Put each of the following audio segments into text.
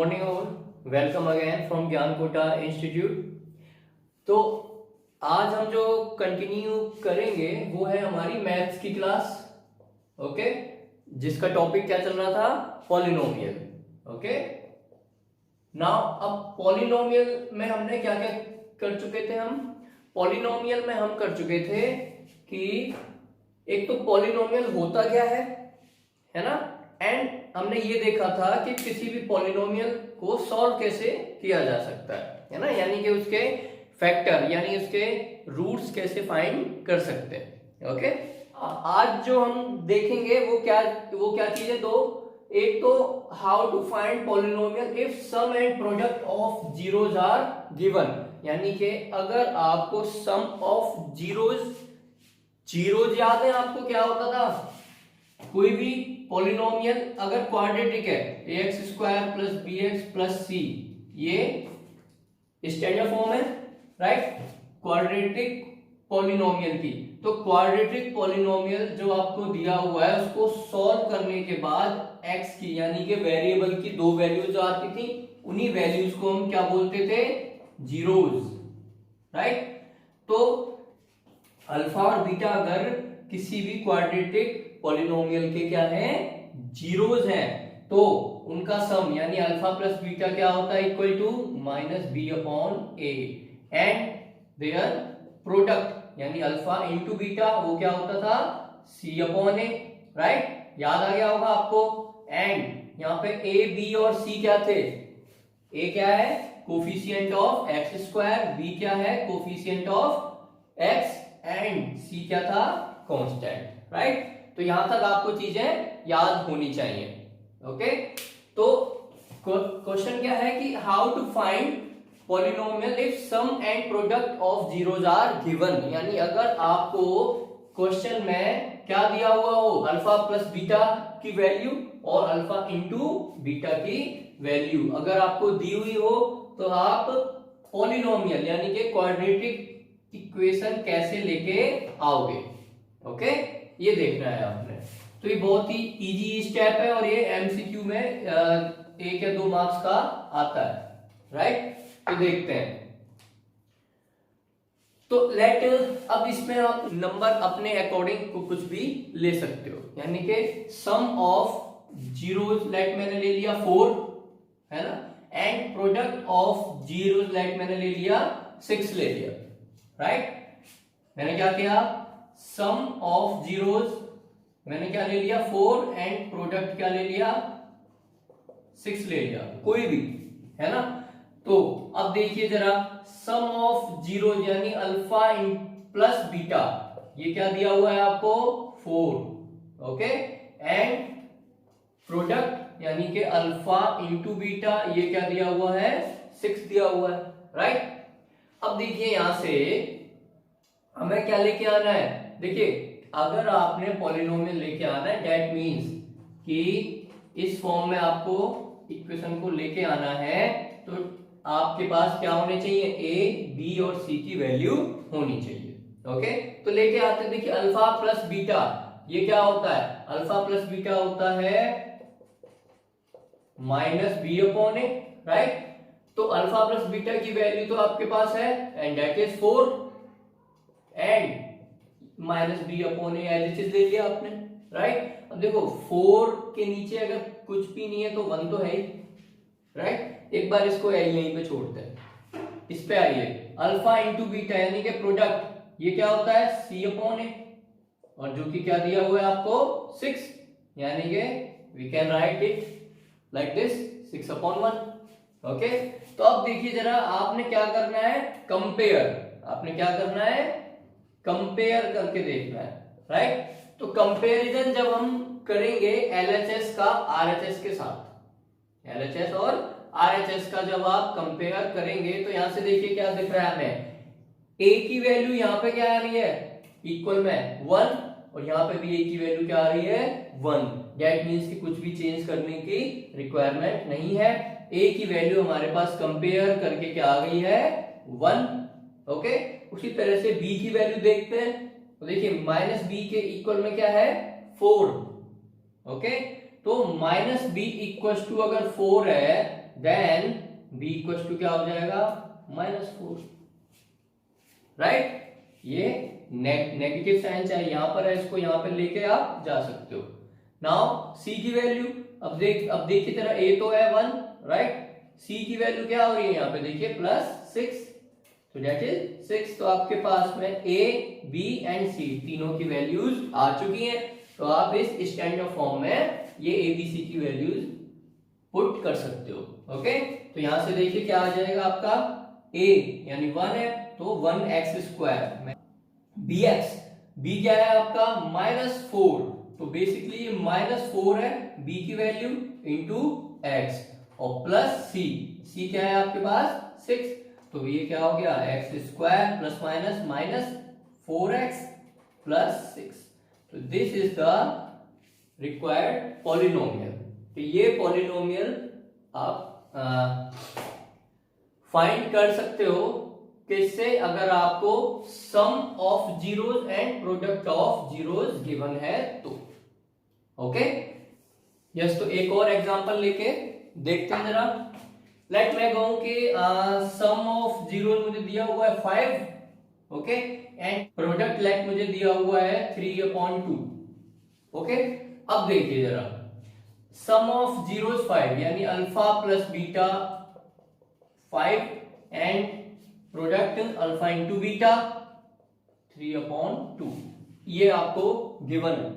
Morning और welcome again from ज्ञान Kota institute. तो आज हम जो कंटिन्यू करेंगे वो है हमारी मैथ्स की क्लास। ओके, जिसका टॉपिक क्या चल रहा था? पॉलिनोमियल। ओके, नाउ अब पॉलिनोमियल में हमने क्या क्या कर चुके थे? हम पॉलिनोमियल में हम कर चुके थे कि एक तो पॉलिनोमियल होता क्या है ना, एंड हमने ये देखा था कि किसी भी पॉलिनोमियल को सॉल्व कैसे किया जा सकता है ना, यानी कि उसके फैक्टर यानी उसके रूट्स कैसे फाइंड कर सकते हैं। ओके, आज जो हम देखेंगे वो क्या चीजें? दो, एक तो how to find polynomial if sum and product of zeros are given, यानी कि अगर आपको सम ऑफ जीरोस याद है आपको क्या होता था? कोई भी पॉलिनोमियल अगर क्वाड्रेटिक है, ax square plus bx plus c, ये स्टैंडर्ड फॉर्म है, राइट? क्वाड्रेटिक पॉलिनोमियल की। तो क्वाड्रेटिक पॉलिनोमियल जो आपको दिया हुआ है उसको सॉल्व करने के बाद x की यानी कि वेरिएबल की दो वैल्यूज जो आती थी, उन्हीं वैल्यूज को हम क्या बोलते थे? Zeros, right? तो अल्फा और बीटा अगर किसी भी क्वाड्रेटिक पॉलिनोमियल के क्या है? जीरोस हैं, तो उनका सम यानी अल्फा प्लस बीटा क्या होता है? Equal to minus B upon A, and their product यानी अल्फा इंटू बीटा वो क्या होता था? C upon A, right? याद आ गया होगा आपको। एंड यहाँ पे ए बी और सी क्या थे? ए क्या है? Coefficient of x square, B क्या है? Coefficient of x, and C क्या था? Constant, right? तो यहां तक आपको चीजें याद होनी चाहिए। ओके, तो क्वेश्चन क्या है कि how to find polynomial if sum and product of zeros are given, यानी अगर आपको क्वेश्चन में क्या दिया हुआ हो? अल्फा प्लस बीटा की वैल्यू और अल्फा इंटू बीटा की वैल्यू अगर आपको दी हुई हो, तो आप पॉलिनोमियल यानी कि क्वाड्रेटिक इक्वेशन कैसे लेके आओगे? ओके, ये देखना है आपने। तो ये बहुत ही इजी स्टेप है और ये एमसीक्यू में 1 या 2 मार्क्स का आता है, राइट? तो देखते हैं। तो लेट, अब इसमें आप नंबर अपने अकॉर्डिंग को कुछ भी ले सकते हो, यानी कि सम ऑफ जीरोस लेट मैंने ले लिया 4, है ना, and product of zeros let मैंने ले लिया 6 ले लिया, राइट? मैंने क्या किया? सम ऑफ जीरोस मैंने क्या ले लिया? 4, एंड प्रोडक्ट क्या ले लिया? 6 ले लिया, कोई भी, है ना? तो अब देखिए जरा, सम ऑफ जीरो यानी अल्फा प्लस बीटा, ये क्या दिया हुआ है आपको? 4, ओके, एंड प्रोडक्ट यानी कि अल्फा इंटू बीटा, ये क्या दिया हुआ है? 6 दिया हुआ है, राइट? अब देखिए यहां से हमें क्या लेके आना है? देखिए, अगर आपने पॉलिनोमियल लेके आना है, दैट मींस कि इस फॉर्म में आपको इक्वेशन को लेके आना है, तो आपके पास क्या होने चाहिए? ए, बी और सी की वैल्यू होनी चाहिए। ओके, तो लेके आते हैं। देखिए, अल्फा प्लस बीटा ये क्या होता है? अल्फा प्लस बीटा होता है minus B upon A, right? तो अल्फा प्लस बीटा की वैल्यू तो आपके पास है, and that is 4, and minus B upon A as it is ले लिया आपने, राइट? अब देखो 4 के नीचे अगर कुछ भी नहीं है तो 1 तो है ही, राइट? एक बार इसको यहीं पे छोड़ते हैं, इस पे आइए। अल्फा इंटू बीटा यानी कि प्रोडक्ट ये क्या होता है? सी अपॉन ए, और जो कि क्या दिया हुआ है आपको? 6, यानी कि we can write it like this, 6 upon 1। Okay, तो अब देखिए जरा, आपने क्या करना है? कंपेयर। आपने क्या करना है? कंपेयर करके देखना है, राइट? तो कंपैरिजन जब हम करेंगे एलएचएस का आरएचएस के साथ, एलएचएस और आरएचएस का जब आप कंपेयर करेंगे, तो यहां से देखिए क्या दिख रहा है हमें? ए की वैल्यू यहां पे क्या आ रही है? इक्वल में 1, और यहां पे भी ए की वैल्यू क्या आ रही है? 1। दैट मींस कि कुछ भी चेंज करने की रिक्वायरमेंट नहीं है। ए की वैल्यू हमारे पास कंपेयर करके क्या आ गई है? 1। ओके, उसी तरह से बी की वैल्यू देखते हैं, तो देखिए माइनस बी के इक्वल में क्या है? 4। ओके, तो माइनस बी इक्वल टू अगर 4 है, देन b इक्वल टू क्या हो जाएगा -4, राइट। ये नेगेटिव साइन चाहे यहां पर है, इसको यहां पर लेके आप जा सकते हो। नाउ c की वैल्यू, अब देखिए जरा, a तो है 1, राइट। c की वैल्यू क्या हो रही है यहाँ पे देखिए +6, तो दैट इज 6। तो आपके पास में a b एंड c तीनों की वैल्यूज आ चुकी हैं। तो आप इस स्टैंडर्ड फॉर्म में ये a b c की वैल्यूज पुट कर सकते हो। ओके, तो यहां से देखिए क्या आ जाएगा आपका, a यानी 1 है तो 1x², bx, b क्या है आपका -4, तो बेसिकली ये -4 है b की वैल्यू इंटू x, और प्लस c क्या है आपके पास 6, तो ये क्या हो गया x² plus minus -4x plus 6। तो this is the required polynomial. तो ये पॉलिनोमियल आप फाइंड कर सकते हो किससे, अगर आपको sum of zeros and product of zeros given है तो। ओके यस, तो एक और एग्जांपल लेके देखते हैं जरा। लेट मैं कहूं कि सम ऑफ जीरोस मुझे दिया हुआ है 5, ओके, एंड प्रोडक्ट लेट मुझे दिया हुआ है 3/2। ओके, अब देखिए जरा, सम ऑफ जीरोस 5 यानी alpha plus beta 5 and product alpha into beta 3/2, ये आपको गिवन है।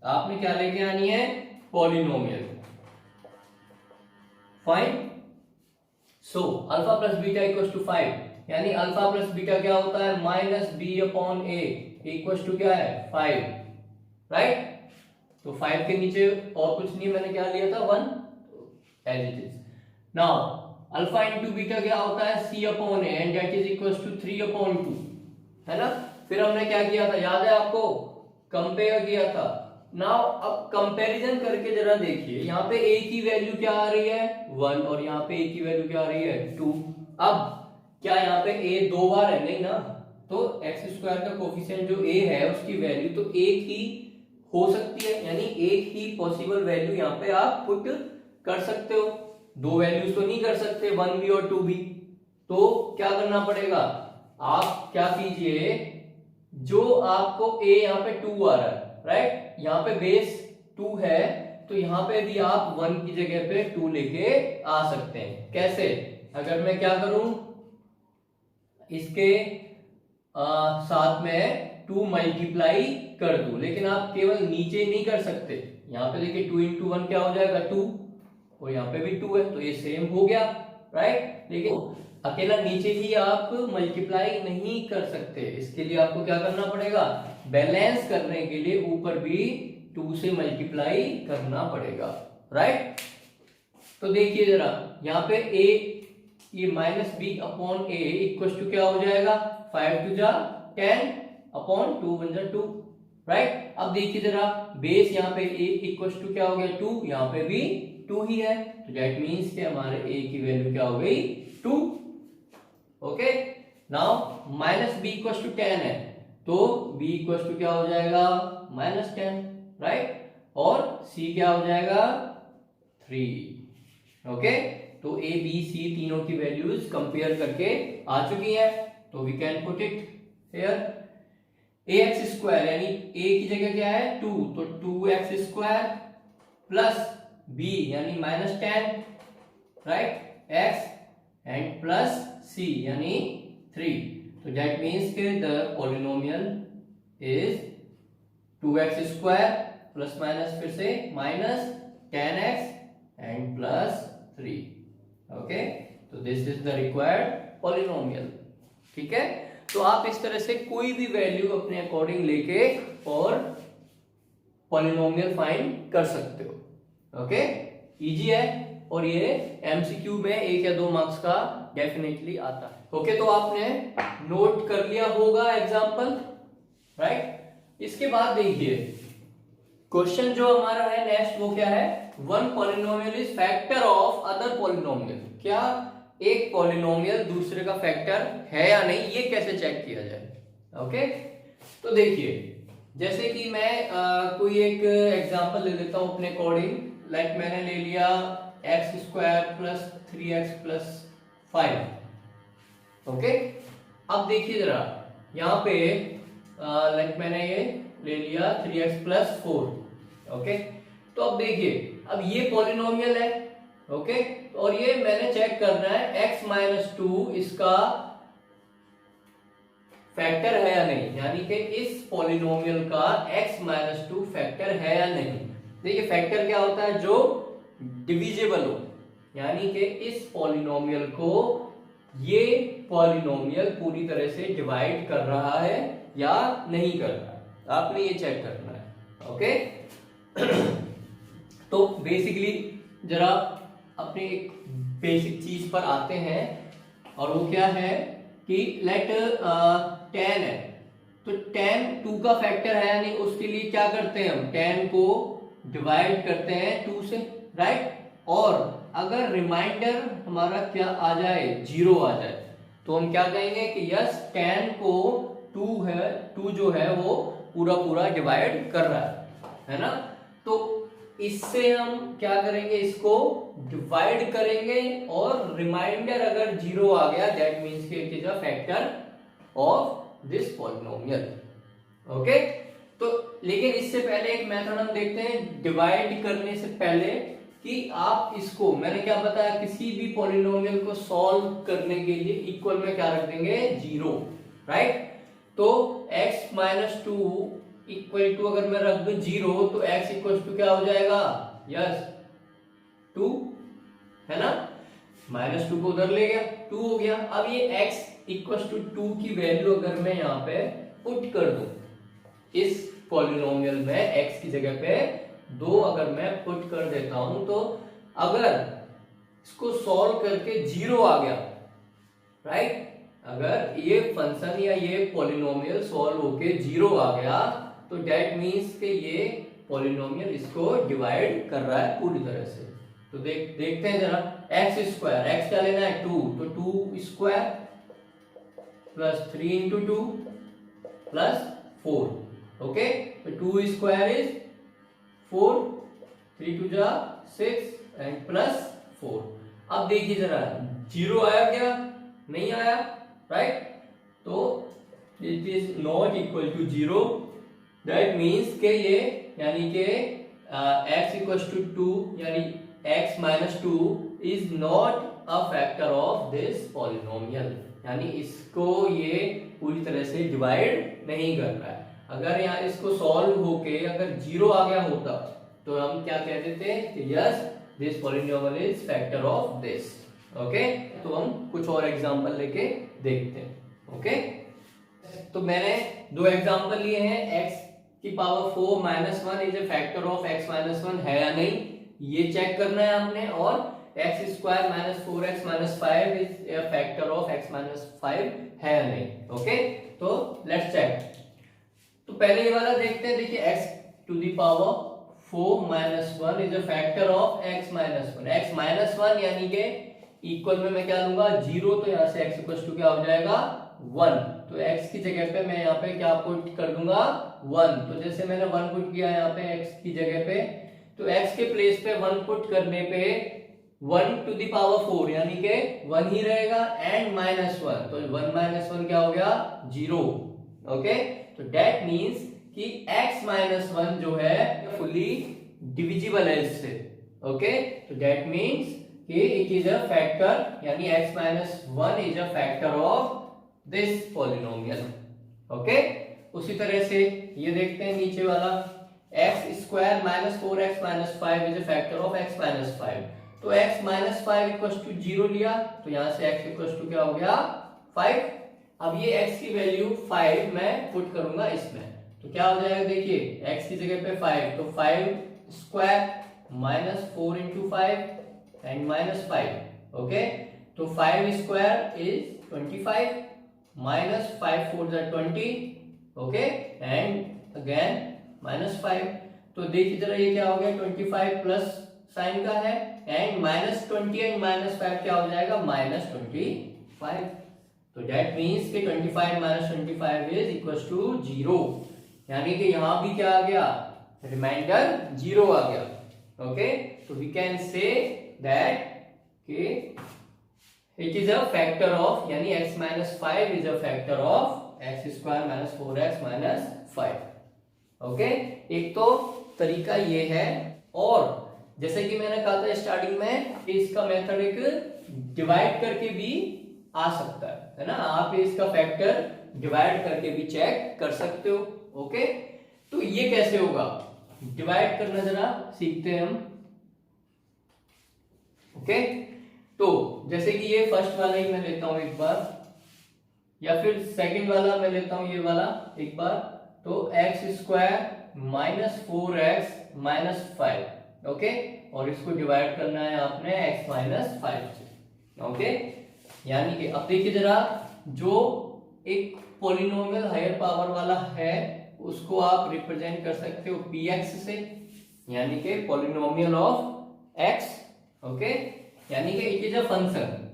आपने क्या लेके आनी है, polynomial. Fine, so alpha plus beta equal to 5, यानी अल्फा प्लस बीटा क्या होता है -b/a इक्वल टू क्या है 5, राइट। तो 5 के नीचे और कुछ नहीं, मैंने क्या लिया था 1, as it is. Now alpha into beta क्या होता है c/a and that is equal to 3/2, है ना। फिर हमने क्या किया था, याद है आपको, कंपेयर किया था। नाउ अब कंपैरिजन करके जरा देखिए, यहाँ पे a की वैल्यू क्या आ रही है 1, और यहाँ पे a की वैल्यू क्या आ रही है 2। अब क्या यहाँ पे a 2 बार है, नहीं ना, तो x² का कोफिशिएंट जो a है उसकी वैल्यू तो एक ही हो सकती है, यानी एक ही पॉसिबल वैल्यू यहाँ पे आप पुट कर सकते हो, दो वैल्यूज तो नहीं कर सकते, 1 भी और 2 भी। तो क्या करना पड़ेगा, आप क्या कीजिए, जो आपको a यहाँ पे 2 आ रहा है, राइट, यहाँ पे बेस 2 है, तो यहाँ पे भी आप 1 की जगह पे 2 लेके आ सकते हैं। कैसे, अगर मैं क्या करूं, इसके साथ में 2 मल्टीप्लाई कर दूं, लेकिन आप केवल नीचे नहीं कर सकते। यहाँ पे देखिए 2 इंटू 1 क्या हो जाएगा 2, और यहाँ पे भी 2 है, तो ये सेम हो गया, राइट। लेकिन अकेला नीचे ही आप मल्टीप्लाई नहीं कर सकते, इसके लिए आपको क्या करना पड़ेगा, बैलेंस करने के लिए ऊपर भी 2 से मल्टीप्लाई करना पड़ेगा, राइट। तो देखिए जरा, यहाँ पे a, ये -b/a इक्वल टू क्या हो जाएगा 5 2 जा 10/2 1 जा 2, राइट। अब देखिए जरा, बेस यहाँ पे a इक्वल टू क्या हो गया 2, यहाँ पे भी 2 ही है, तो दैट मींस कि हमारे a की वैल्यू क्या हो गई 2। Okay, now -b equal to 10 है, तो b इक्वल टू क्या हो जाएगा -10, राइट, और c क्या हो जाएगा 3। ओके, तो a b c तीनों की वैल्यूज कंपेयर करके आ चुकी है, तो we can put it here. ax² यानी a की जगह क्या है 2, तो 2x² प्लस b यानी -10, right, x and plus c यानी 3, तो दैट मींस के the polynomial is 2x² plus minus फिर से -10x एंड प्लस 3। ओके, तो this is the required polynomial. ठीक है, तो आप इस तरह से कोई भी वैल्यू अपने अकॉर्डिंग लेके और पॉलिनोमियल फाइंड कर सकते हो। ओके, इजी है, और ये एमसीक्यू में 1 या 2 मार्क्स का डेफिनेटली आता है। ओके, तो आपने नोट कर लिया होगा एग्जांपल, राइट। इसके बाद देखिए क्वेश्चन जो हमारा है नेक्स्ट, वो क्या है, one polynomial is factor of other polynomial. क्या एक पॉलिनोमियल दूसरे का फैक्टर है या नहीं, ये कैसे चेक किया जाए। ओके, तो देखिए, जैसे कि मैं कोई एक एग्जांपल ले लेता हूं अपने अकॉर्डिंग। लाइक मैंने ले लिया x square plus 3x plus 5। Okay, अब देखिए जरा यहाँ पे लाइक मैंने ये ले लिया 3x प्लस 4। ओके, तो अब देखिए अब ये पॉलिनोमियल है। ओके, और ये मैंने चेक करना है x माइनस 2 इसका फैक्टर है या नहीं, यानी कि इस पॉलिनोमियल का x माइनस 2 फैक्टर है या नहीं। देखिए फैक्टर क्या होता है, जो डिविजिबल हो, यानी कि इस पॉलिनोमियल को ये पॉलिनोमियल पूरी तरह से डिवाइड कर रहा है या नहीं कर रहा है, आपने ये चेक करना है। ओके तो बेसिकली जरा अपने एक बेसिक चीज पर आते हैं, और वो क्या है कि लेट 10 है, तो 10 2 का फैक्टर है, यानी उसके लिए क्या करते हैं हम 10 को डिवाइड करते हैं 2 से, राइट। और अगर रिमाइंडर हमारा क्या आ जाए, 0 आ जाए, तो हम क्या कहेंगे कि यस 10 को 2 जो है वो पूरा पूरा डिवाइड कर रहा है ना। तो इससे हम क्या करेंगे, इसको डिवाइड करेंगे, और रिमाइंडर अगर 0 आ गया दैट मींस कि it is a factor of this polynomial. Okay, तो लेकिन इससे पहले एक मेथड हम देखते हैं डिवाइड करने से पहले, कि आप इसको मैंने क्या बताया, किसी भी पॉलिनोमियल को सॉल्व करने के लिए इक्वल में क्या रख देंगे 0, राइट। तो x माइनस 2 इक्वल टू अगर मैं रख दूं 0, तो x इक्वल टू क्या हो जाएगा, यस 2 है ना, माइनस 2 को उधर ले गया 2 हो गया। अब ये x इक्वल टू 2 की वैल्यू अगर मैं यहाँ पे पुट कर दूं इस पॉलिनोमियल में, x की जगह पे 2 अगर मैं पुट कर देता हूं, तो अगर इसको सॉल्व करके 0 आ गया, राइट, अगर ये फंक्शन या ये पॉलिनोमियल सॉल्व होके 0 आ गया, तो डेट मीन्स कि ये पॉलिनोमियल इसको डिवाइड कर रहा है पूरी तरह से। तो देखते हैं जरा, एक्स स्क्वायर, एक्स क्या लेना है 2, तो 2 square plus 3 into 2 plus 4। Okay, तो 2 स्क्वायर इज 4, 3 2 जा 6 एंड प्लस 4। अब देखिए जरा 0 आया क्या, नहीं आया, राइट। तो it is not equal to 0, that means के ये यानी कि x इक्वल टू 2 यानी x minus 2 is not a factor of this polynomial, यानी इसको ये पूरी तरह से डिवाइड नहीं कर रहा है। अगर यहाँ इसको सॉल्व होके अगर 0 आ गया होता, तो हम क्या कह देते हैं कि yes this polynomial is factor of this. Okay, तो हम कुछ और एग्जांपल लेके देखते हैं। ओके, तो मैंने 2 एग्जांपल लिए हैं, x की power 4 minus 1 is a factor of x minus 1 है या नहीं, ये चेक करना है हमने, और x square minus 4x minus 5 is a factor of x minus 5 है या नहीं। ओके, तो लेट्स चेक। तो पहले ये वाला देखते हैं, देखिए x to the power 4 minus 1 is a factor of x minus 1। x minus 1 यानी कि इक्वल में मैं क्या लूंगा 0, तो यहाँ से x इक्वल टू क्या हो जाएगा 1, तो x की जगह पे मैं यहाँ पे क्या पुट कर दूंगा 1। तो जैसे मैंने 1 पुट किया यहाँ पे x की जगह पे, तो x के प्लेस पे 1 पुट करने पे 1 टू द पावर 4 यानी कि 1 ही रहेगा, एंड माइनस 1, तो 1 माइनस 1 क्या हो गया 0। ओके, तो दैट मीन्स कि x माइनस 1 जो है फुली डिविजिबल है इससे। ओके, तो दैट मीन्स कि इट इज अ फैक्टर, यानी x minus 1 is a factor of this polynomial. Okay, उसी तरह से ये देखते हैं नीचे वाला, x square minus 4x minus 5 is a factor of x minus 5। तो x माइनस 5 इक्वल टू 0 लिया, तो यहां से x इक्वल टू क्या हो गया 5। अब ये x की वैल्यू 5 मैं पुट करूंगा इसमें, तो क्या हो जाएगा, देखिए x की जगह पे 5, तो 5 square minus 4 into 5 and minus 5। Okay, तो 5 स्क्वायर इज 25 माइनस 5 4 जा 20। Okay, and again minus 5। तो देखिए जरा ये क्या हो गया 25 प्लस साइन का है, एंड माइनस 20 एंड माइनस 5 क्या हो जाएगा माइनस 25। तो दैट मीन्स कि 25 माइनस 25 इज इक्वल टू 0, यानी कि यहां भी क्या आ गया रिमाइंडर 0 आ गया। ओके, तो वी कैन से दैट के it is a factor of, यानी x minus 5 is a factor of x square minus 4x minus 5। Okay, एक तो तरीका ये है, और जैसे कि मैंने कहा था स्टार्टिंग में कि इसका मेथड एक डिवाइड करके भी आ सकता है ना, आप इसका फैक्टर डिवाइड करके भी चेक कर सकते हो। ओके, तो ये कैसे होगा, डिवाइड करना जरा सीखते हैं हम। ओके, तो जैसे कि ये फर्स्ट वाला ही मैं लेता हूं एक बार, या फिर सेकंड वाला मैं लेता हूं ये वाला एक बार। तो x square minus 4x minus 5। Okay, और इसको डिवाइड करना है आपने x माइनस 5 से। ओके, यानी कि अब देखिए जरा, जो एक पॉलिनोमियल हायर पावर वाला है उसको आप रिप्रेजेंट कर सकते हो px से, यानी कि पॉलिनोमियल ऑफ x। ओके, यानी कि it is a function,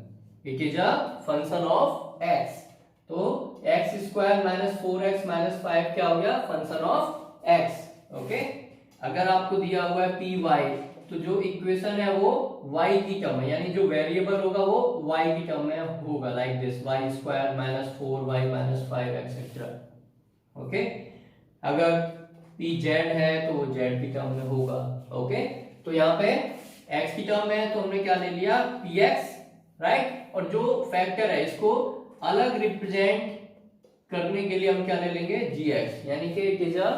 it is a function of x। तो x square minus 4x minus 5 क्या हो गया, फंक्शन ऑफ x। ओके, अगर आपको दिया हुआ है पी वाई, तो जो इक्वेशन है वो y की टर्म है, यानी जो वेरिएबल होगा वो y की टर्म में होगा, like this y square minus 4y minus 5 etcetera. Okay, अगर पी जेड है तो वो जेड की टर्म में होगा। ओके, तो यहाँ पे x की टर्म में तो हमने क्या ले लिया, px, राइट। और जो फैक्टर है इसको अलग रिप्रेजेंट करने के लिए हम क्या ले लेंगे, gx, यानी कि it is a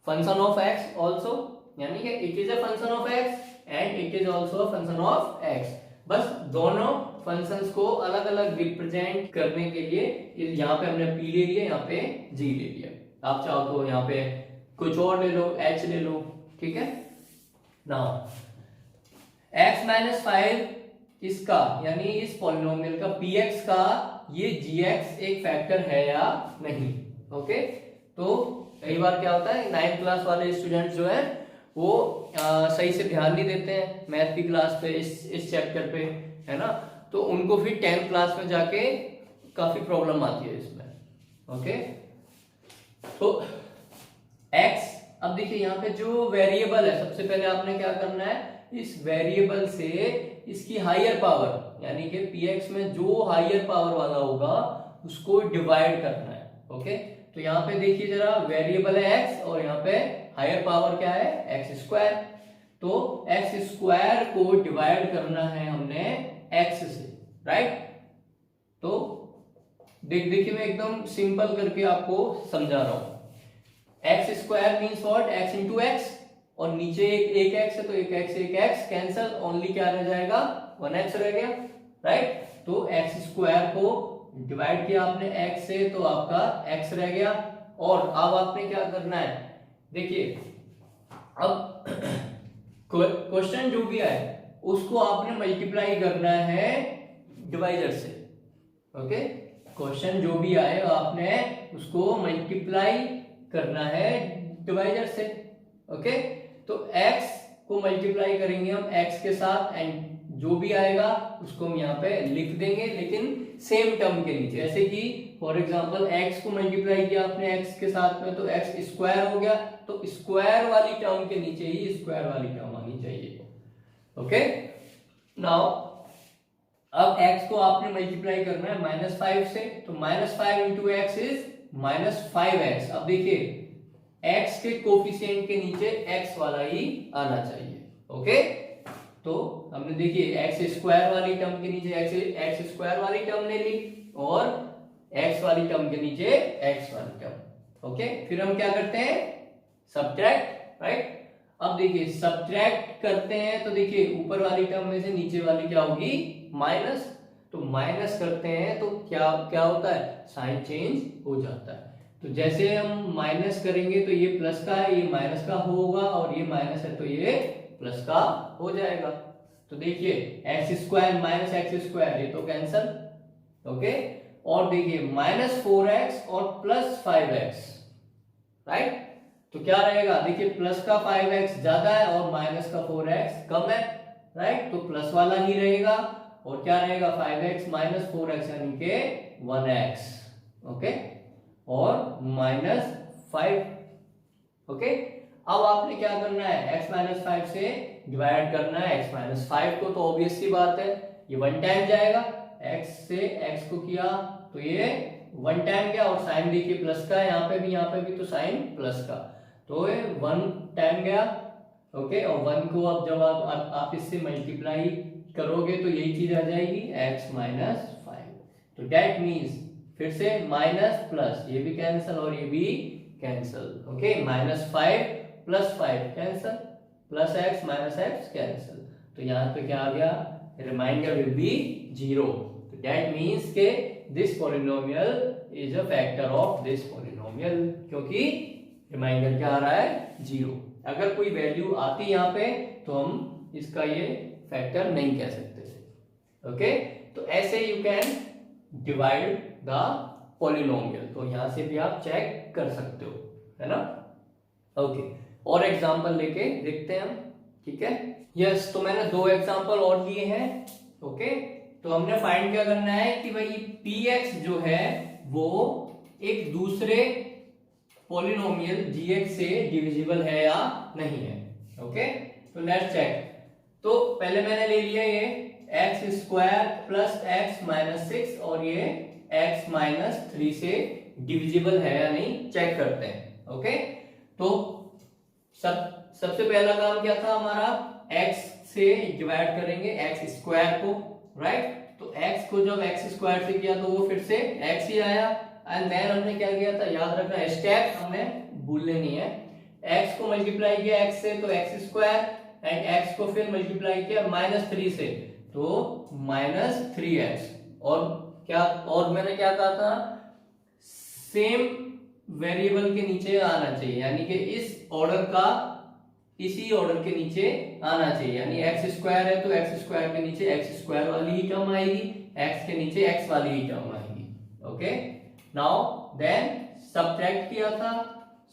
function of x also, यानी कि it is a function of x and it is also a function of x। बस दोनों फंक्शंस को अलग अलग रिप्रेजेंट करने के लिए यहाँ पे हमने p ले लिया, यहाँ पे g ले लिया। आप चाहो तो यहाँ पे कुछ और ले लो, h ले लो, ठीक है। नाउ x माइनस 5 इसका, यानी इस पॉलिनोमियल का px का ये gx एक फैक्टर है या नहीं। ओके, तो कई बार क्या होता है, 9th क्लास वाले स्टूडेंट जो है वो सही से ध्यान नहीं देते हैं मैथ की क्लास पे, इस चैप्टर पे, है ना, तो उनको फिर 10th क्लास में जाके काफी प्रॉब्लम आती है इसमें। ओके, तो x, अब देखिए यहाँ पे जो वेरिएबल है, सबसे पहले आपने क्या करना है, इस वेरिएबल से इसकी हायर पावर, यानी कि px में जो हायर पावर वाला होगा उसको डिवाइड करना है। ओके, तो यहाँ पे देखिए जरा, वेरिएबल है x और यहाँ पे हायर पावर क्या है, एक्स स्क्वायर। तो एक्स स्क्वायर को डिवाइड करना है हमने x से, राइट। तो देखिए मैं एकदम सिंपल करके आपको समझा रहा हूं। X square means what, x into x, और नीचे एक x है तो एक x कैंसल, ओनली क्या रह जाएगा, 1x रह गया, राइट। तो एक्स स्क्वायर को डिवाइड किया आपने x से तो आपका x रह गया। और अब आपने क्या करना है, देखिए अब क्वेश्चन जो भी आए उसको आपने मल्टीप्लाई करना है डिवाइजर से। ओके, क्वेश्चन जो भी आए आपने उसको मल्टीप्लाई करना है डिवाइजर से। ओके, तो x को मल्टीप्लाई करेंगे हम x के साथ, एंड जो भी आएगा उसको हम यहाँ पे लिख देंगे, लेकिन सेम टर्म के नीचे। ऐसे कि फॉर एग्जांपल x को मल्टीप्लाई किया आपने x के साथ में तो x स्क्वायर हो गया, तो स्क्वायर वाली टर्म के नीचे ही स्क्वायर वाली टर्म आनी चाहिए। ओके, नाउ अब x को आपने मल्टीप्लाई करना है -5 से, तो -5 इंटू एक्स इज -5x। अब देखिए x के कोफिशिएंट के नीचे x वाला ही आना चाहिए। ओके, तो हमने देखिए x स्क्वायर वाली टर्म के नीचे x स्क्वायर वाली टर्म ले ली, और x वाली टर्म के नीचे x वाली टर्म। ओके, फिर हम क्या करते हैं, सब्ट्रैक्ट, राइट। अब देखिए सब्ट्रैक्ट करते हैं तो देखिए ऊपर वाली टर्म में से नीचे वाली क्या होगी, माइनस। तो माइनस करते हैं तो क्या क्या होता है, साइन चेंज हो जाता है। तो जैसे हम माइनस करेंगे तो ये प्लस का है, ये माइनस का होगा, और ये माइनस है तो ये प्लस का हो जाएगा। तो देखिए x square minus x square ये तो कैंसल। ओके, और देखिए -4x और +5x, राइट। तो क्या रहेगा, देखिए प्लस का 5x ज्यादा है और माइनस का 4x कम है, राइट। तो प्लस वाला ही रहेगा, और क्या रहेगा 5x माइनस 4x यानी के 1x। ओके, और -5। ओके, अब आपने क्या करना है, x माइनस 5 से डिवाइड करना है x माइनस 5 को, तो ऑब्वियस सी बात है ये 1 टाइम जाएगा, x से x को किया तो ये 1 टाइम गया, और साइन देखिए प्लस का है, यहाँ पे भी तो साइन प्लस का, तो ये 1 टाइम गया। ओके, और 1 को अब जब आप इससे मल्टीप्लाई करोगे तो यही चीज आ जाएगी x माइनस 5। तो डेट मीन्स फिर से माइनस प्लस, ये भी कैंसिल और ये भी cancel. Okay, minus 5 plus 5 cancel, plus x minus x cancel, तो यहाँ पे क्या आ गया, रिमाइंडर विल बी 0। तो दैट मीन्स के this polynomial is a factor of this polynomial, क्योंकि रिमाइंडर क्या आ रहा है, 0। अगर कोई वैल्यू आती यहाँ पे तो हम इसका ये फैक्टर नहीं कह सकते थे। ओके, तो ऐसे you can divide the polynomial, तो यहां से भी आप चेक कर सकते हो, है ना। ओके, और एग्जांपल लेके देखते हैं हम, ठीक है। यस, तो मैंने 2 एग्जांपल और लिए हैं। ओके, तो हमने फाइंड क्या करना है कि भाई px जो है वो एक दूसरे पॉलिनोमियल gx से डिविजिबल है या नहीं है। ओके, तो लेट्स चेक। तो पहले मैंने ले लिया ये x square plus x minus 6, और ये x माइनस 3 से डिविजिबल है या नहीं चेक करते हैं। ओके, तो सबसे पहला काम क्या था हमारा, x से डिवाइड करेंगे x स्क्वायर को, राइट। तो x को जब x स्क्वायर से किया तो वो फिर से x ही आया, एंड देन हमने क्या किया था, याद रखना स्टेप हमने भूलने नहीं है, x को मल्टीप्लाई किया x से तो x स्क्वायर, एंड x को फिर मल्टीप्लाई किया माइनस 3 से तो माइनस 3x, और क्या, और मैंने क्या कहा था, सेम वेरिएबल के नीचे आना चाहिए, यानी कि इस ऑर्डर का इसी ऑर्डर के नीचे आना चाहिए, यानी x स्क्वायर है तो x स्क्वायर के नीचे x स्क्वायर वाली ही टर्म आएगी, x के नीचे x वाली ही टर्म आएगी। ओके, नाउ देन सब्ट्रैक्ट किया था,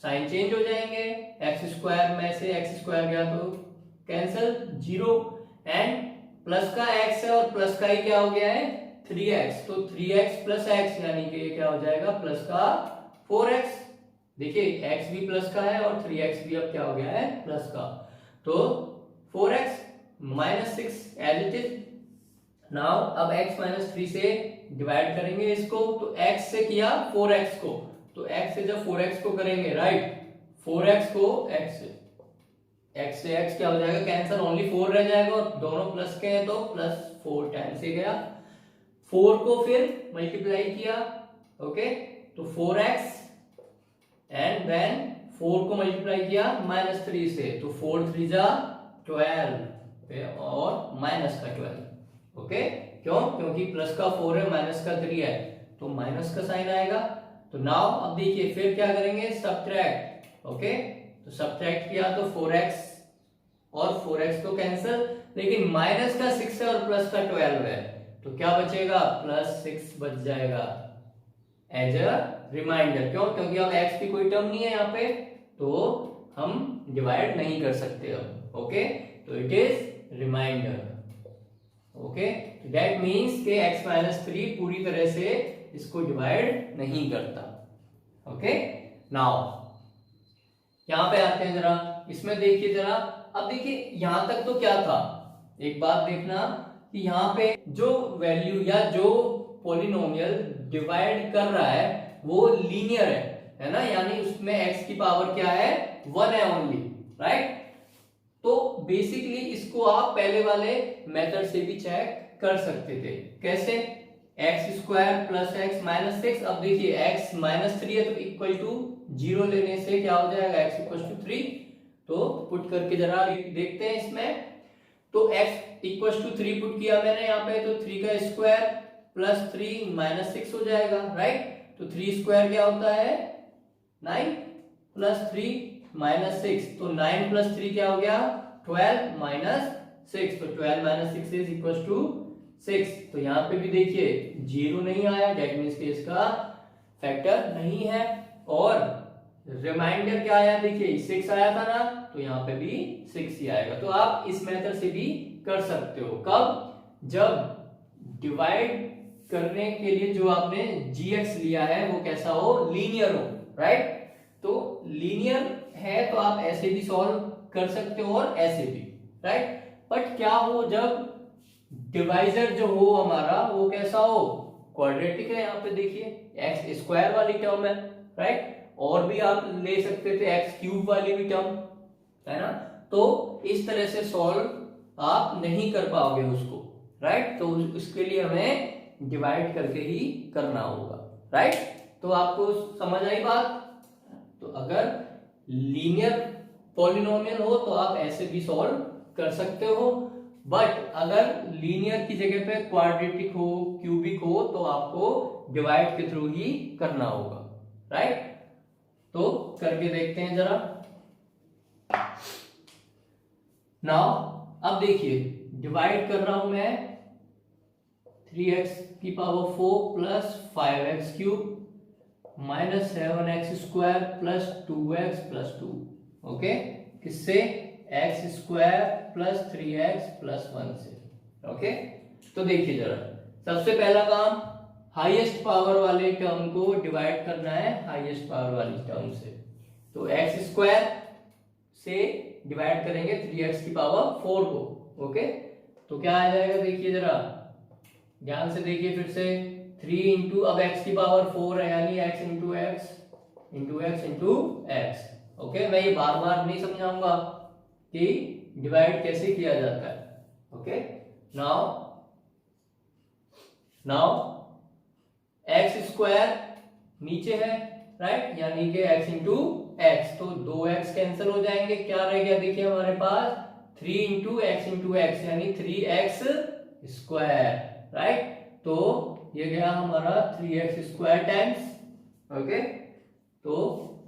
साइन चेंज हो जाएंगे, x स्क्वायर में से x स्क्वायर गया तो कैंसिल 0, एंड प्लस का x है और प्लस का ही क्या हो गया है 3x, तो 3x प्लस x यानी कि ये क्या हो जाएगा प्लस का 4x। देखिए x भी प्लस का है और 3x भी अब क्या हो गया है प्लस का, तो 4x minus 6 as it is. Now अब x माइनस 3 से डिवाइड करेंगे इसको, तो x से किया 4x को, तो x से जब 4x को करेंगे, राइट, 4x को x से x क्या हो जाएगा कैंसिल, ओनली 4 रह जाएगा, और दोनों प्लस के हैं तो प्लस 4 टाइम से गया, 4 को फिर मल्टीप्लाई किया। ओके, तो 4x, एंड देन 4 को मल्टीप्लाई किया माइनस 3 से, तो 4 3 जा 12 और माइनस का 12। ओके, क्यों, क्योंकि प्लस का 4 है माइनस का 3 है तो माइनस का साइन आएगा। तो नाउ अब देखिए फिर क्या करेंगे, सब्ट्रैक्ट। ओके, तो सब्ट्रैक्ट किया तो 4x और 4x तो कैंसिल, लेकिन माइनस का 6 है और प्लस का 12 है, तो क्या बचेगा प्लस 6 बच जाएगा एज अ रिमाइंडर। क्यों, क्योंकि अब x की कोई टर्म नहीं है यहाँ पे, तो हम डिवाइड नहीं कर सकते अब। ओके, तो it is remainder. Okay, that means के x माइनस 3 पूरी तरह से इसको डिवाइड नहीं करता। ओके, नाउ यहां पे आते हैं जरा, इसमें देखिए जरा, अब देखिए यहां तक तो क्या था, एक बात देखना कि यहाँ पे जो वैल्यू या जो पॉलिनोमियल डिवाइड कर रहा है वो लीनियर है ना, यानी उसमें x की पावर क्या है 1 है ओनली, राइट। तो बेसिकली इसको आप पहले वाले मेथड से भी चेक कर सकते थे, कैसे, x square plus x minus 6, अब देखिए x माइनस 3 है तो इक्वल टू 0 लेने से क्या हो जाएगा x इक्वल टू 3, तो पुट करके जरा देखते हैं इसमें, तो x इक्वल टू 3 पुट किया मैंने यहाँ पे, तो 3 का स्क्वायर प्लस 3 माइनस 6 हो जाएगा, राइट। तो 3 स्क्वायर क्या होता है 9 प्लस 3 माइनस 6, तो 9 प्लस 3 क्या हो गया 12 माइनस 6, तो 12 माइनस 6 इज इक्वल टू 6। तो यहाँ पे भी देखिए 0 नहीं आया, दैट मींस कि इसका फैक्टर नहीं है, और रिमाइंडर क्या आया देखिए 6 आया था ना, तो यहाँ पे भी 6 ही आएगा। तो आप इस मेथड से भी कर सकते हो, कब, जब डिवाइड करने के लिए जो आपने gx लिया है वो कैसा हो, लीनियर हो, राइट। तो लीनियर है तो आप ऐसे भी सॉल्व कर सकते हो और ऐसे भी, राइट। बट क्या हो जब डिवाइजर जो हो हमारा वो कैसा हो, क्वाड्रेटिक है। यहाँ पे देखिए एक्स स्क्वायर वाली टर्म है, राइट। और भी आप ले सकते थे एक्स क्यूब वाली भी टर्म, है ना। तो इस तरह से सॉल्व आप नहीं कर पाओगे उसको, राइट। तो उसके लिए हमें डिवाइड करके ही करना होगा, राइट। तो आपको समझ आई बात। तो अगर लीनियर पॉलिनोमियल हो तो आप ऐसे भी सॉल्व कर सकते हो, बट अगर लीनियर की जगह पे क्वाड्रेटिक हो, क्यूबिक हो, तो आपको डिवाइड के थ्रू ही करना होगा, राइट। तो करके देखते हैं जरा। नाउ अब देखिए डिवाइड कर रहा हूं मैं 3x की power 4 plus 5x cube minus 7x square plus 2x plus 2, okay. किससे, x square plus 3x plus 1 से, ओके। तो देखिए जरा, सबसे पहला काम हाईएस्ट पावर वाले टर्म को डिवाइड करना है हाईएस्ट पावर वाली टर्म से। तो एक्स स्क्वायर से डिवाइड करेंगे 3x की पावर 4 को, ओके। तो क्या आ जाएगा, देखिए जरा ध्यान से देखिए फिर से, 3 इंटू, अब x की पावर 4 है यानी x into x into x into x, okay. मैं ये बार बार नहीं समझाऊंगा कि डिवाइड कैसे किया जाता है, ओके। नाउ एक्स स्क्वायर नीचे है, राइट, यानी कि x इंटू एक्स, तो 2x कैंसिल हो जाएंगे, क्या रह गया देखिए हमारे पास 3 इंटू एक्स यानी 3x स्क्वायर, राइट। तो ये गया हमारा 3x स्क्वायर टाइम्स, ओके। तो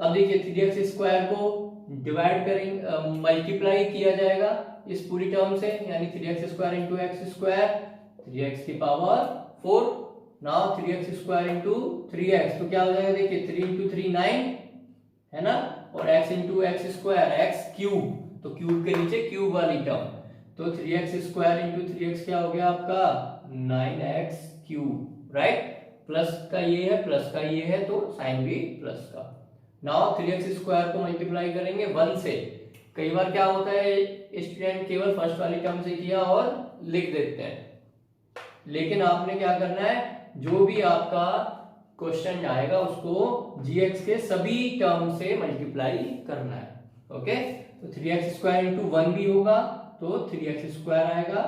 अब देखिए 3x स्क्वायर को डिवाइड करेंगे, मल्टीप्लाई किया जाएगा इस पूरी टर्म से, यानी 3x square into x square, 3x की power 4, now 3x square into 3x, तो क्या हो जाएगा देखिए 3 इंटू 3 9, है ना, और x into x square x cube, तो क्यूब के नीचे क्यूब वाली टर्म, तो 3x स्क्वायर इंटू 3x क्या हो गया आपका 9x क्यूब, राइट। प्लस का ये है, प्लस का ये है, तो साइन भी प्लस का। नाउ 3x स्क्वायर को मल्टीप्लाई करेंगे 1 से। कई बार क्या होता है स्टूडेंट केवल फर्स्ट वाली टर्म से किया और लिख देते हैं, लेकिन आपने क्या करना है, जो भी आपका क्वेश्चन आएगा उसको gx के सभी टर्म से मल्टीप्लाई करना है, ओके। तो 3x स्क्वायर इंटू 1 भी होगा तो 3x स्क्वायर आएगा।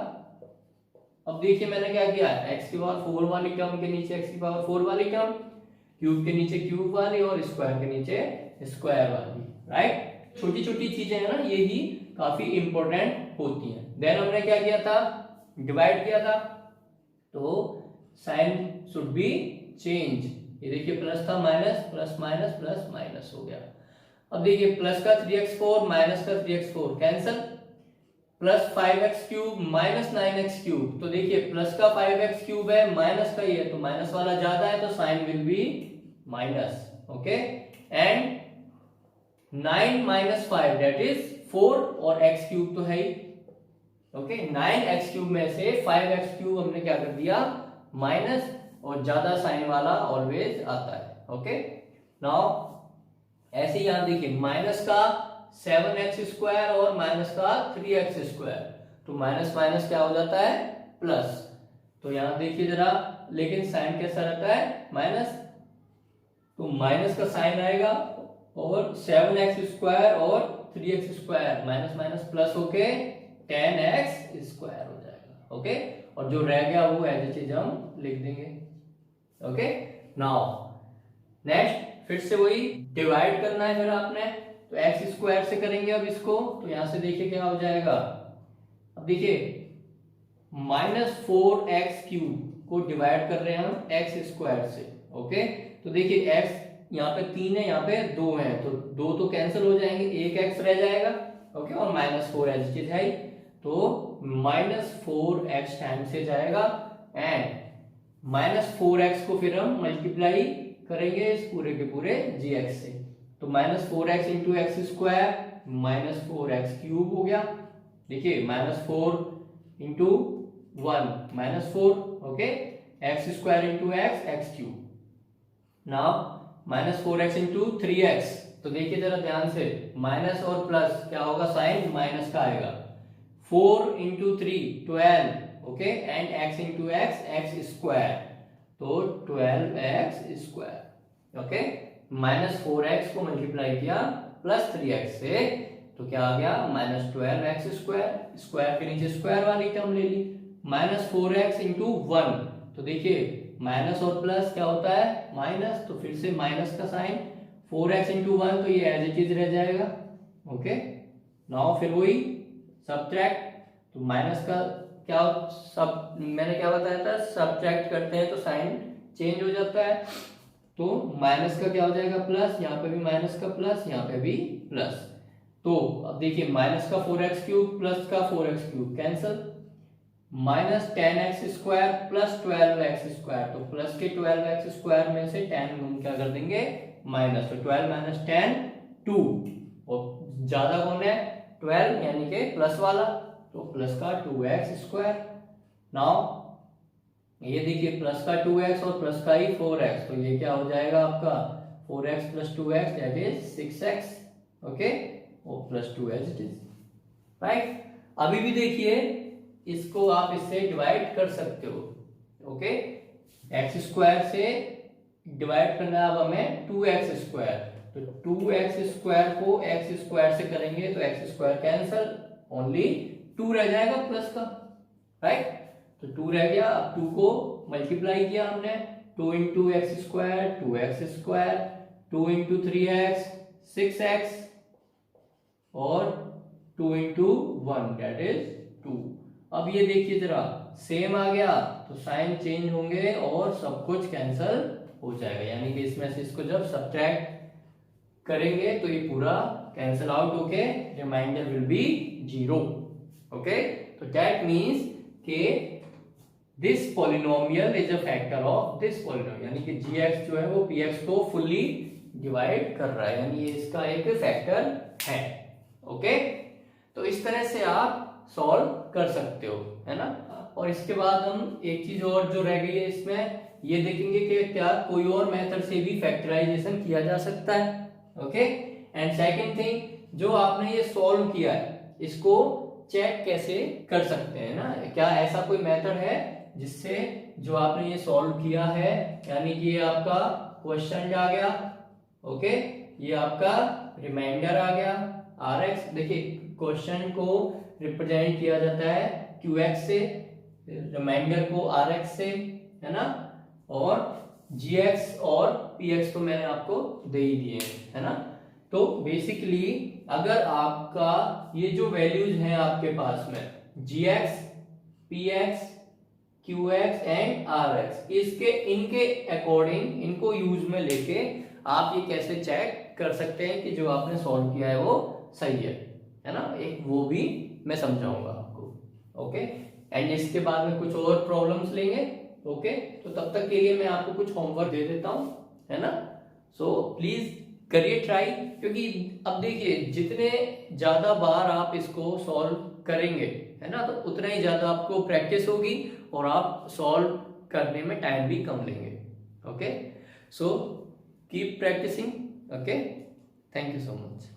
अब देखिए मैंने क्या किया, x की पावर 4 वाली टर्म के नीचे x की पावर 4 वाली टर्म, क्यूब के नीचे क्यूब वाली और स्क्वायर के नीचे स्क्वायर वाली, राइट। छोटी छोटी चीजें हैं ना, ये ही काफी इंपॉर्टेंट होती हैं। देन हमने क्या किया था, डिवाइड किया था, तो साइन शुड बी चेंज। ये देखिए प्लस था, minus plus minus plus minus हो गया। अब देखिए प्लस का 3x4 माइनस का 3x4 cancel, plus 5x cube minus 9x cube, तो देखिए प्लस का 5x क्यूब है, माइनस का ये है, तो माइनस वाला ज्यादा है तो sign will be minus, okay. And 9 minus 5 that is 4 और x क्यूब तो है ही, ओके। 9x क्यूब में से 5x क्यूब हमने क्या कर दिया माइनस, और ज्यादा साइन वाला ऑलवेज आता है, ओके। नाउ ऐसे ही यहां देखिए माइनस का 7x स्क्वायर और माइनस का 3x स्क्वायर, तो माइनस माइनस क्या हो जाता है प्लस, तो यहां देखिए जरा, लेकिन साइन कैसा रहता है माइनस, तो माइनस का साइन आएगा और 7x स्क्वायर और 3x square minus minus plus होके 10x स्क्वायर हो जाएगा, ओके। और जो रह गया वो एज इट इज हम लिख देंगे, ओके। नाउ नेक्स्ट फिर से वही डिवाइड करना है फिर आपने, तो एक्स स्क्वायर से करेंगे अब इसको, तो यहां से देखिए क्या हो जाएगा, अब देखिए माइनस 4x क्यूब को डिवाइड कर रहे हैं हम एक्स स्क्वायर से, ओके। तो देखिए एक्स यहाँ पे 3 है, यहाँ पे 2 है, तो 2 तो कैंसिल हो जाएंगे, एक एक्स रह जाएगा, ओके, और माइनस 4 एज इट इज है, तो माइनस 4x टाइम से जाएगा, एंड माइनस 4x को फिर हम मल्टीप्लाई करेंगे इस पूरे के पूरे gx से, तो minus 4x into x square minus 4x cube हो गया, देखिए minus 4 into 1 minus 4, okay, x square into x x cube. Now minus 4x into 3x, तो देखिए जरा ध्यान से, माइनस और प्लस क्या होगा, साइन माइनस का आएगा। 4 into 3 12, okay, and x into x square, तो 12x², ओके। -4x को मल्टीप्लाई किया +3x से, तो क्या आ गया, -12x², स्क्वायर के नीचे स्क्वायर वाली टर्म ले ली। -4x इंटू 1, तो देखिए माइनस और प्लस क्या होता है, माइनस, तो फिर से माइनस का साइन। 4x इंटू 1, तो ये एज इट इज रह जाएगा, ओके। नाउ फिर वही सब्ट्रैक्ट, तो माइनस का क्या, सब मैंने क्या बताया था, सब्ट्रैक्ट करते हैं तो साइन चेंज हो जाता है। तो माइनस का क्या हो जाएगा, प्लस, यहाँ पे भी माइनस का प्लस, यहाँ पे भी प्लस। तो अब देखिए माइनस का 4x³ प्लस का 4x³ cancel, -10x² plus 12x², तो प्लस के 12x² में से 10 हम क्या कर देंगे, माइनस, तो 12 - 10 2, और ज्यादा कौन है, 12, यानी कि प्लस वाला, तो प्लस का 2x²। नाउ ये देखिए प्लस का 2x और प्लस का ही 4x, तो ये क्या हो जाएगा आपका 4x + 2x that is 6x, okay, और plus 2 as it is, right. अभी भी देखिए इसको आप इससे डिवाइड कर सकते हो, ओके, x² से डिवाइड करना है अब हमें 2x², तो 2x² को x² से करेंगे तो x² कैंसल, ओनली 2 रह जाएगा प्लस का, राइट। तो 2 रह गया, अब 2 को मल्टीप्लाई किया हमने, 2 into x², 2x², 2 into 3x 6x, और 2 इंटू 1 दैट इज 2। अब ये देखिए जरा सेम आ गया, तो साइन चेंज होंगे और सब कुछ कैंसल हो जाएगा, यानी कि इसमें से इसको जब सब्ट्रैक्ट करेंगे तो ये पूरा कैंसल आउट होके रिमाइंडर विल बी 0, ओके। तो दैट मींस कि this polynomial is a factor of this polynomial, यानी कि gx जो है वो px को फुल्ली डिवाइड कर रहा है, यानी ये इसका एक फैक्टर है, ओके। तो इस तरह से आप सॉल्व कर सकते हो, है ना। और इसके बाद हम एक चीज और जो रह गई है इसमें, ये देखेंगे कि क्या कोई और मेथड से भी फैक्टराइजेशन किया जा सकता है, ओके। एंड सेकंड थिंग, जो आपने ये सॉल्व किया है इसको चेक कैसे कर सकते हैं ना, क्या ऐसा कोई मेथड है जिससे जो आपने ये सॉल्व किया है, यानी कि ये आपका क्वेश्चन आ गया, ओके, ये आपका रिमाइंडर आ गया rx। देखिए क्वेश्चन को रिप्रेजेंट किया जाता है qx से, रिमाइंडर को rx से, है ना, और gx और px तो मैंने आपको दे ही दिए, है ना। तो बेसिकली अगर आपका ये जो वैल्यूज हैं आपके पास में gx, px, qx and rx, इसके इनके अकॉर्डिंग इनको यूज में लेके आप ये कैसे चेक कर सकते हैं कि जो आपने सॉल्व किया है वो सही है ना, एक वो भी मैं समझाऊंगा आपको, ओके। एंड इसके बाद में कुछ और प्रॉब्लम्स लेंगे, ओके। तो तब तक के लिए मैं आपको कुछ होमवर्क दे देता हूं, है ना। सो प्लीज करिए ट्राई, क्योंकि अब देखिए जितने ज्यादा बार आप इसको सॉल्व करेंगे, है ना, तो उतना ही ज्यादा आपको प्रैक्टिस होगी और आप सॉल्व करने में टाइम भी कम लेंगे, okay. So keep practising, okay. Thank you so much.